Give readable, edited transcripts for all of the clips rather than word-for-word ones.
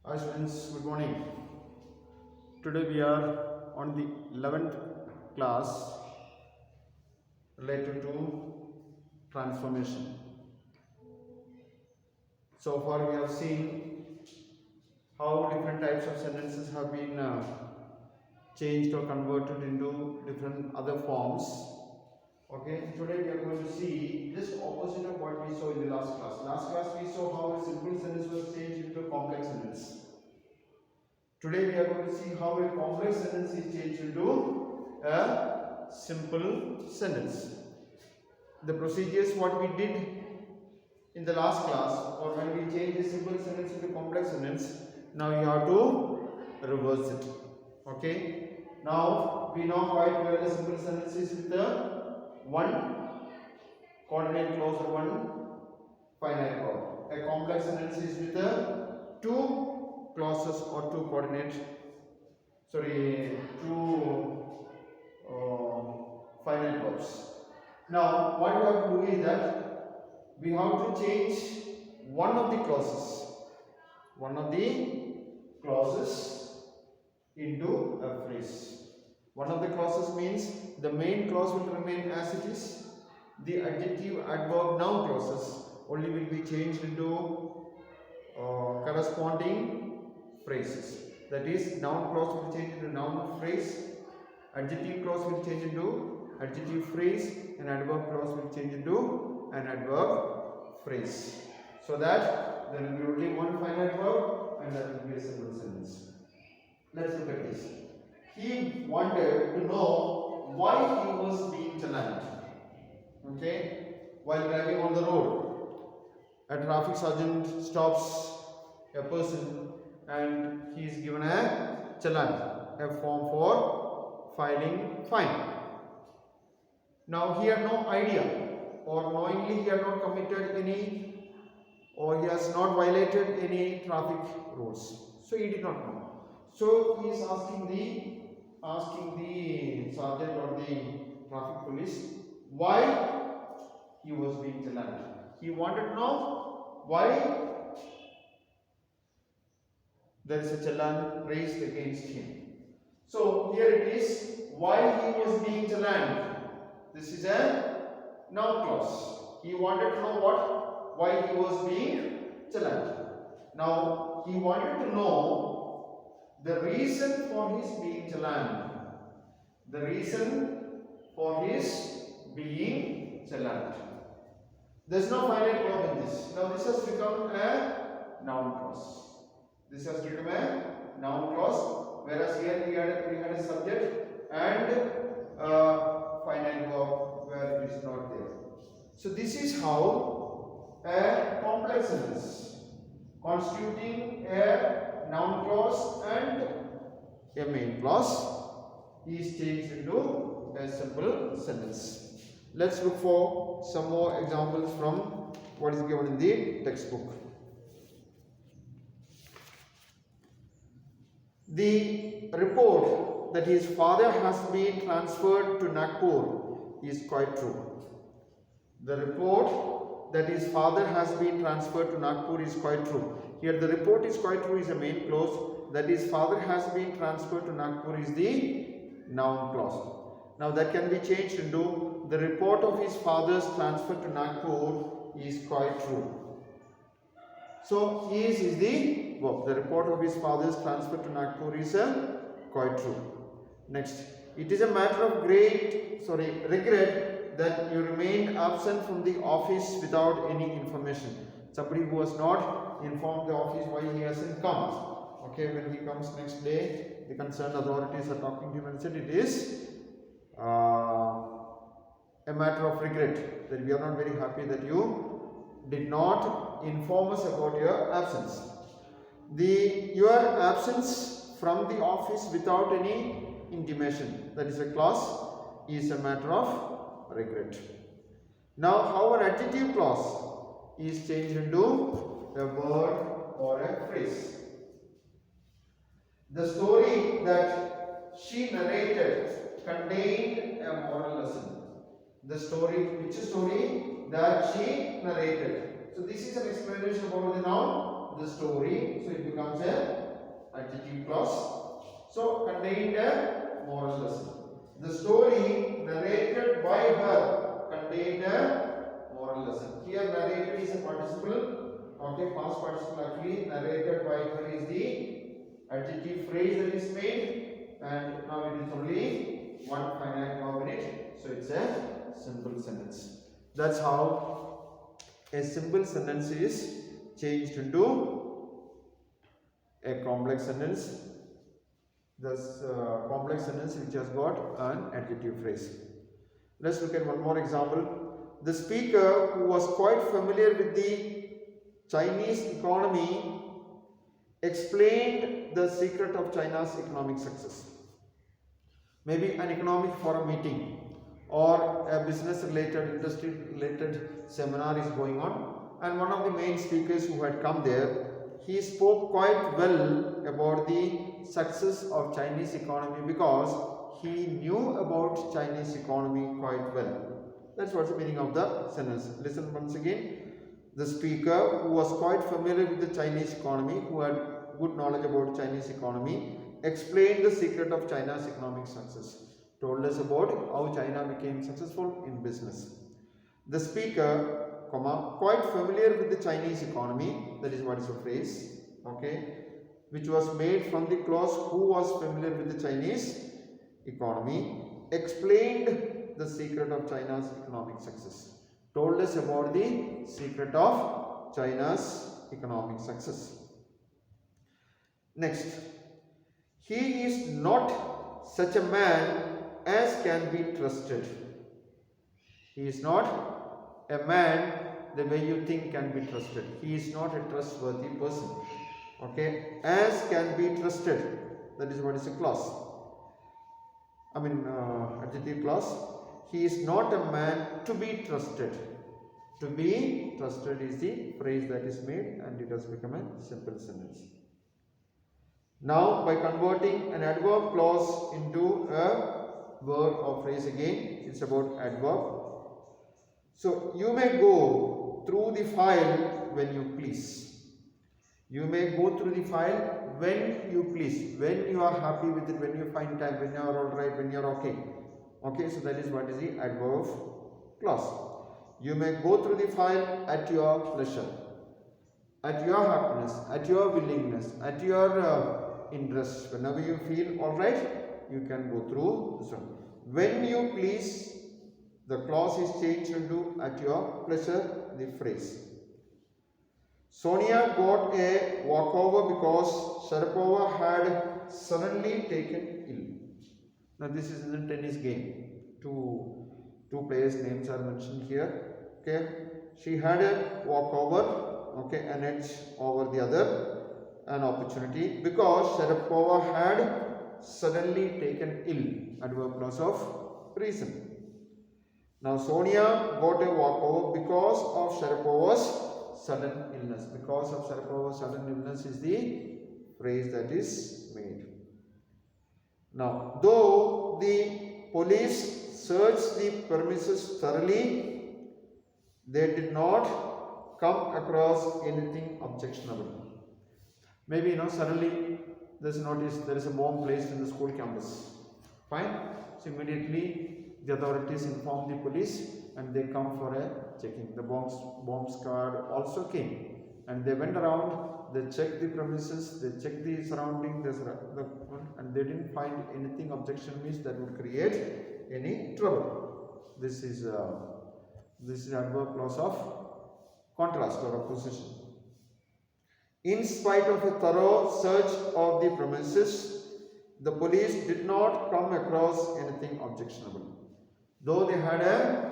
Hi students, good morning. Today we are on the 11th class related to transformation. So far we have seen how different types of sentences have been changed or converted into different other forms. Okay, today we are going to see just opposite of what we saw in the last class. Last class we saw how a simple sentence was changed into a complex sentence. Today we are going to see how a complex sentence is changed into a simple sentence. The procedures what we did in the last class, or when we change a simple sentence into complex sentence, now you have to reverse it. Okay. Now we know quite well a simple sentence is with the one coordinate clause or one finite clause. A complex sentence is with the two clauses or two finite verbs. Now what we have to do is that we have to change one of the clauses into a phrase. One of the clauses means the main clause will remain as it is. The adjective, adverb, noun clauses only will be changed into corresponding phrases. That is, noun clause will change into noun phrase, adjective clause will change into adjective phrase, and adverb clause will change into an adverb phrase. So that there will be only one finite verb and that will be a simple sentence. Let's look at this. He wanted to know why he was being challenged. Okay, while driving on the road, a traffic sergeant stops a person and he is given a challan, a form for filing fine. Now he had no idea, or knowingly he had not committed any, or he has not violated any traffic rules. So he did not know. So he is asking the sergeant or the traffic police why he was being challenged. He wanted to know why there is a challan raised against him. So here it is, why he was being challenged. This is a noun clause. He wanted to know why he was being challenged. Now he wanted to know the reason for his being challenged. The reason for his being challenged. There is no finite verb in this. Now this has become a noun clause. This has become a noun clause, whereas here we had a subject and a finite verb where it is not there. So this is how a complex sentence constituting a noun clause and a main clause is changed into a simple sentence. Let's look for some more examples from what is given in the textbook. The report that his father has been transferred to Nagpur is quite true. The report that his father has been transferred to Nagpur is quite true. Here the report is quite true is a main clause. That his father has been transferred to Nagpur is the noun clause. Now that can be changed into the report of his father's transfer to Nagpur is quite true. So is the verb. The report of his father's transfer to Nagpur is quite true. Next, it is a matter of regret that you remained absent from the office without any information. Somebody who has not informed the office why he hasn't come. Okay, when he comes next day, the concerned authorities are talking to him and said it is a matter of regret that we are not very happy that you did not inform us about your absence. Your absence from the office without any intimation, that is a clause, is a matter of regret. Now how an adjective clause is changed into a word or a phrase. The story that she narrated contained a moral lesson. The story, which story that she narrated. So this is an explanation about the noun. the story, so it becomes a adjective clause. So contained a moral lesson. The story narrated by her contained a moral lesson. Here narrated is a participle, okay, past participle. Actually narrated by her is the adjective phrase that is made, and now it is only one finite verb in it, so it's a simple sentence. That's how a simple sentence is changed into a complex sentence. This complex sentence which has got an adjective phrase. Let's look at one more example. The speaker, who was quite familiar with the Chinese economy, explained the secret of China's economic success. Maybe an economic forum meeting or a business related, industry related seminar is going on, and one of the main speakers who had come there, he spoke quite well about the success of Chinese economy because he knew about Chinese economy quite well. That's what's the meaning of the sentence. Listen once again. The speaker, who was quite familiar with the Chinese economy, who had good knowledge about Chinese economy, explained the secret of China's economic success. Told us about how China became successful in business. The speaker, quite familiar with the Chinese economy, that is what is the phrase, okay, which was made from the clause who was familiar with the Chinese economy, explained the secret of China's economic success. Told us about the secret of China's economic success. Next, he is not such a man as can be trusted. He is not a man the way you think can be trusted. He is not a trustworthy person. Okay, as can be trusted. That is what is a clause. Adjective clause. He is not a man to be trusted. To be trusted is the phrase that is made, and it has become a simple sentence. Now, by converting an adverb clause into a verb or phrase again, it's about adverb. So, you may go through the file when you please. You may go through the file when you please, when you are happy with it, when you find time, when you are alright, when you are okay. Okay, so that is what is the adverb clause. You may go through the file at your pleasure, at your happiness, at your willingness, at your interest. Whenever you feel alright, you can go through this one. When you please, the clause is changed into at your pleasure, the phrase. Sonia got a walkover because Sharapova had suddenly taken ill. Now this is in the tennis game. Two players' names are mentioned here. Okay, she had a walkover. Okay, an edge over the other, an opportunity because Sharapova had suddenly taken ill. Adverb clause of reason. Now Sonia got a walkover because of Sharapova's sudden illness. Because of Sharapova's sudden illness is the phrase that is made. Now, though the police searched the premises thoroughly, they did not come across anything objectionable. Maybe suddenly there's a notice there is a bomb placed in the school campus. Fine. So immediately the authorities inform the police and they come for a checking. The bomb squad also came and they went around, they checked the premises, they checked the surrounding, and they didn't find anything objectionable that would create any trouble. This is adverb clause of contrast or opposition. In spite of a thorough search of the premises, the police did not come across anything objectionable. Though they had a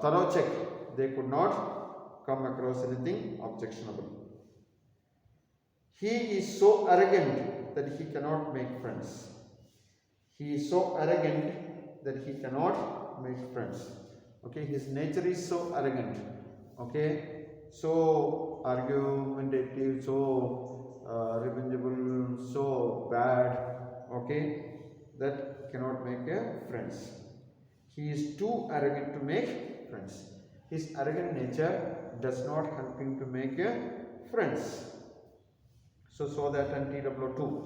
thorough check, they could not come across anything objectionable. He is so arrogant that he cannot make friends. He is so arrogant that he cannot make friends. Okay, his nature is so arrogant. Okay, so argumentative, so revengeable, so bad. Okay, that cannot make friends. He is too arrogant to make friends. His arrogant nature does not help him to make friends. So that and TW2.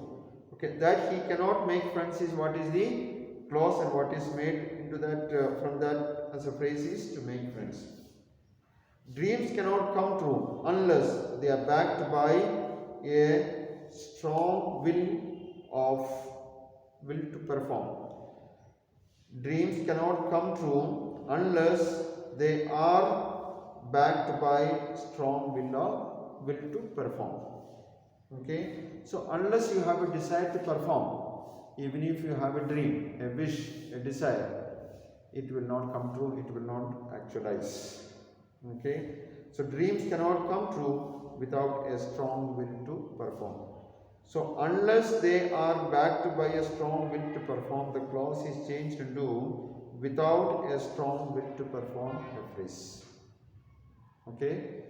Okay, that he cannot make friends is what is the clause, and what is made into that from that as a phrase is to make friends. Dreams cannot come true unless they are backed by a strong will to perform. Dreams cannot come true unless they are backed by strong will to perform. Okay, so unless you have a desire to perform, even if you have a dream, a wish, a desire, it will not come true, it will not actualize. Okay, so dreams cannot come true without a strong will to perform. So unless they are backed by a strong will to perform, the clause is changed into without a strong will to perform a phrase. Okay,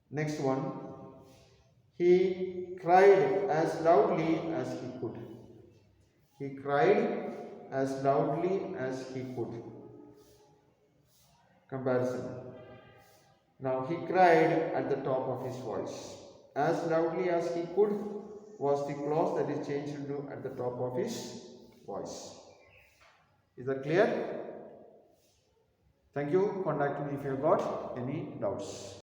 next one. He cried as loudly as he could. He cried as loudly as he could. Comparison. Now he cried at the top of his voice. As loudly as he could was the clause that is changed into at the top of his voice. Is that clear? Thank you. Contact me if you have got any doubts.